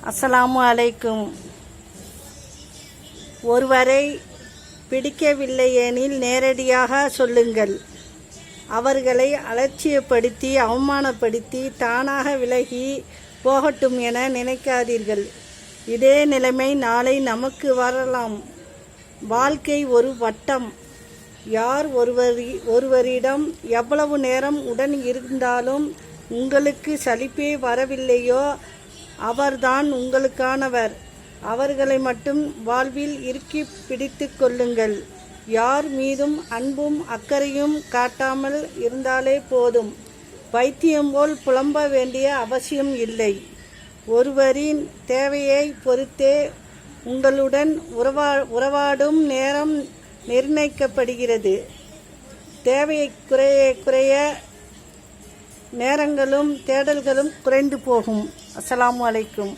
அஸ்ஸலாமு அலைக்கும். ஒருவரை பிடிக்கவில்லையெனில் நேரடியாக சொல்லுங்கள். அவர்களை அலட்சியப்படுத்தி அவமானப்படுத்தி தானாக விலகி போகட்டும் என நினைக்காதீர்கள். இதே நிலைமை நாளை நமக்கு வரலாம். வாழ்க்கை ஒரு வட்டம். யார் ஒருவரிடம் எவ்வளவு நேரம் உடன் இருந்தாலும் உங்களுக்கு சலிப்பே வரவில்லையோ அவர்தான் உங்களுக்கானவர். அவர்களை மட்டும் வாழ்வில் இறுக்கி பிடித்து கொள்ளுங்கள். யார் மீதும் அன்பும் அக்கறையும் காட்டாமல் இருந்தாலே போதும். பைத்தியம் போல் புலம்ப வேண்டிய அவசியம் இல்லை. ஒருவரின் தேவையை பொறுத்தே உங்களுடன் உறவாடும் நேரம் நிர்ணயிக்கப்படுகிறது. தேவையை குறைய நேரங்களும் தேடல்களும் குறைந்து போகும். அஸ்ஸலாமு அலைக்கும்.